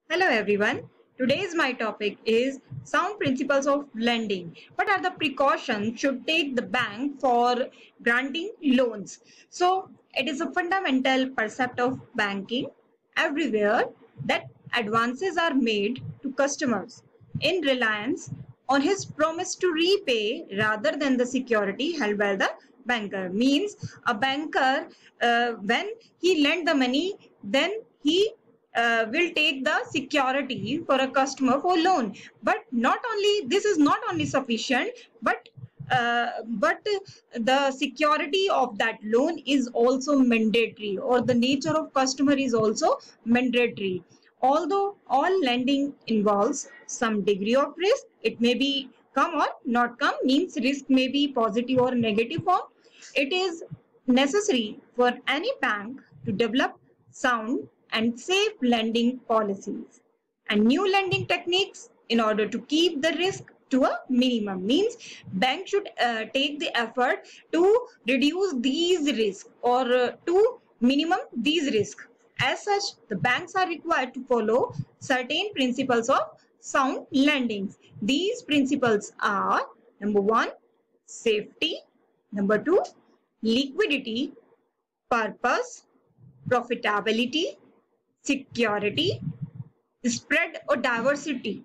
Hello everyone. Today's my topic is sound principles of lending. What are the precautions should take the bank for granting loans? So it is a fundamental concept of banking everywhere that advances are made to customers in reliance on his promise to repay rather than the security held by the banker. Means a banker, when he lend the money, then he will take the security for a customer for loan. But not only this is not only sufficient, but the security of that loan is also mandatory, or the nature of customer is also mandatory. Although all lending involves some degree of risk, it may be come or not come, means risk may be positive or negative form. It is necessary for any bank to develop sound and safe lending policies and new lending techniques in order to keep the risk to a minimum. Means bank should take the effort to reduce these risks, or to minimum these risks. As such, the banks are required to follow certain principles of sound lending. These principles are: number one, safety; number two, liquidity; purpose; profitability; security; spread or diversity;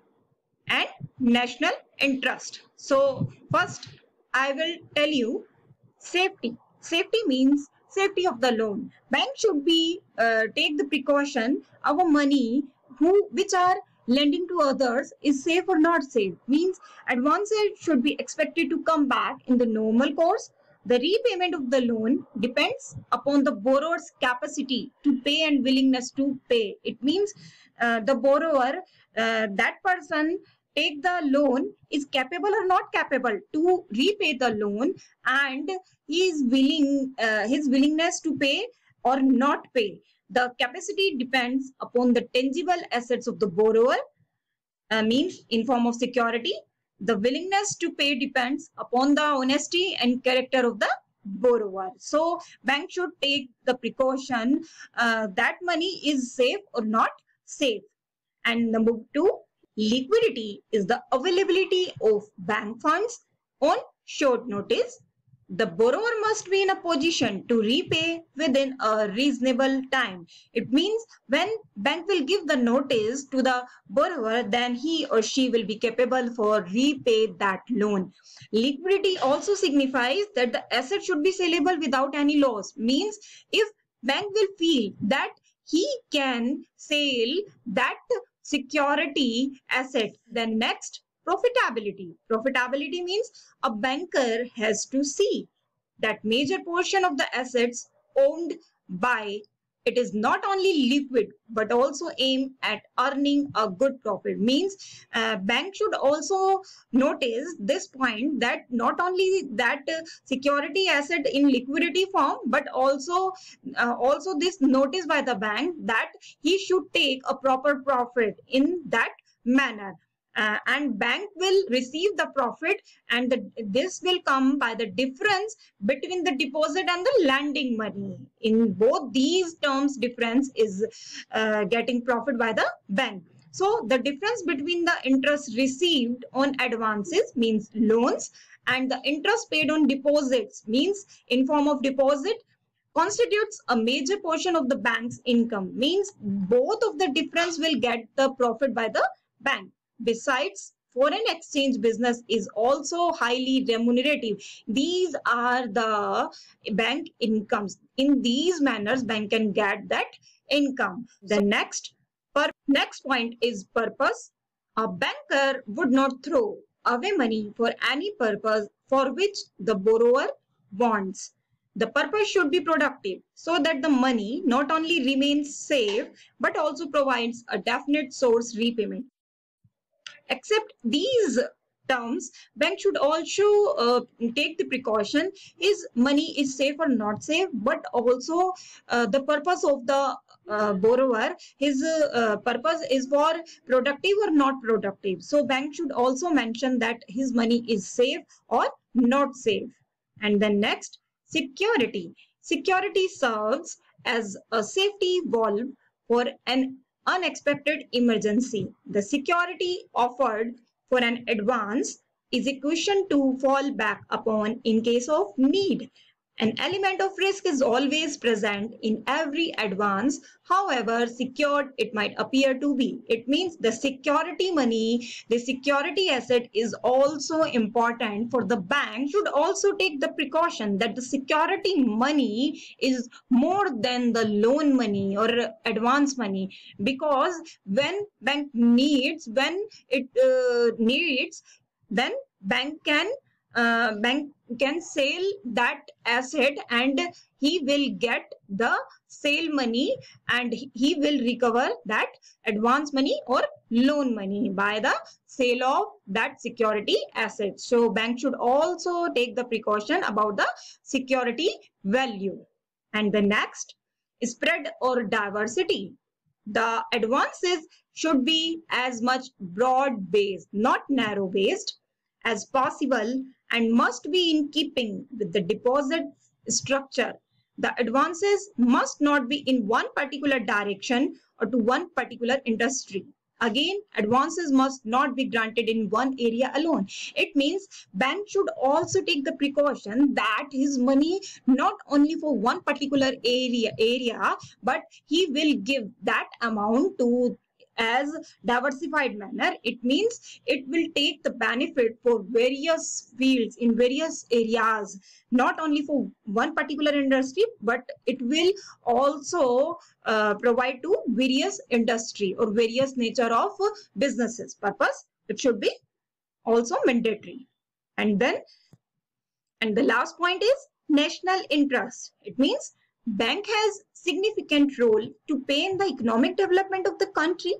and national interest. So first I will tell you safety. Safety means safety of the loan. Bank should be take the precaution our money which are lending to others is safe or not safe. Means advances should be expected to come back in the normal course. The repayment of the loan depends upon the borrower's capacity to pay and willingness to pay. It means the borrower, that person take the loan, is capable or not capable to repay the loan, and he is willing, his willingness to pay or not pay. The capacity depends upon the tangible assets of the borrower, means in form of security. The willingness to pay depends upon the honesty and character of the borrower. So bank should take the precaution that money is safe or not safe. And number two, liquidity is the availability of bank funds on short notice. The borrower must be in a position to repay within a reasonable time. It means when bank will give the notice to the borrower, then he or she will be capable for repay that loan. Liquidity also signifies that the asset should be saleable without any loss. Means if bank will feel that he can sell that security asset, then next, profitability. Profitability means a banker has to see that major portion of the assets owned by it is not only liquid but also aim at earning a good profit. Means bank should also notice this point, that not only that security asset in liquidity form, but also this notice by the bank that he should take a proper profit in that manner. And bank will receive the profit, and this will come by the difference between the deposit and the lending money. In both these terms, difference is getting profit by the bank. So the difference between the interest received on advances, means loans, and the interest paid on deposits, means in form of deposit, constitutes a major portion of the bank's income. Means both of the difference will get the profit by the bank. Besides, foreign exchange business is also highly remunerative. These are the bank incomes. In these manners, bank can get that income. The next point is purpose. A banker would not throw away money for any purpose for which the borrower wants. The purpose should be productive, so that the money not only remains safe but also provides a definite source repayment. Except these terms, bank should also take the precaution is money is safe or not safe, but also the purpose of the borrower, his purpose is for productive or not productive. So bank should also mention that his money is safe or not safe. And then next, security. Security serves as a safety valve for an unexpected emergency. The security offered for an advance is a cushion to fall back upon in case of need. An element of risk is always present in every advance, however secured it might appear to be. It means the security money, the security asset is also important for the bank should also take the precaution that the security money is more than the loan money or advance money, because when it needs, then bank can bank can sell that asset and he will get the sale money and he will recover that advance money or loan money by the sale of that security asset. So bank should also take the precaution about the security value. And the next, spread or diversity. The advances should be as much broad based, not narrow based, as possible and must be in keeping with the deposit structure. The advances must not be in one particular direction or to one particular industry. Again, advances must not be granted in one area alone. It means bank should also take the precaution that his money not only for one particular area, but he will give that amount to as diversified manner. It means it will take the benefit for various fields in various areas, not only for one particular industry, but it will also provide to various industry or various nature of businesses purpose. It should be also mandatory. And the last point is national interest. It means bank has significant role to play in the economic development of the country.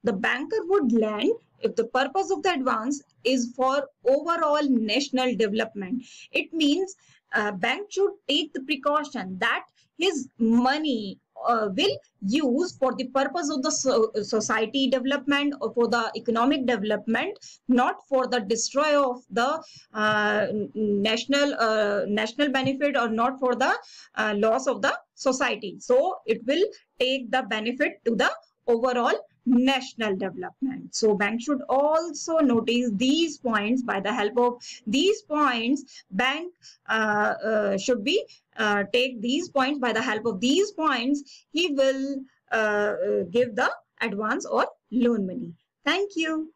The banker would lend if the purpose of the advance is for overall national development. It means bank should take the precaution that his money will use for the purpose of the society development or for the economic development, not for the destroy of the national benefit or not for the loss of the society. So it will take the benefit to the overall national development. So bank should also notice these points. By the help of these points, bank should be take these points. By the help of these points, he will give the advance or loan money. Thank you.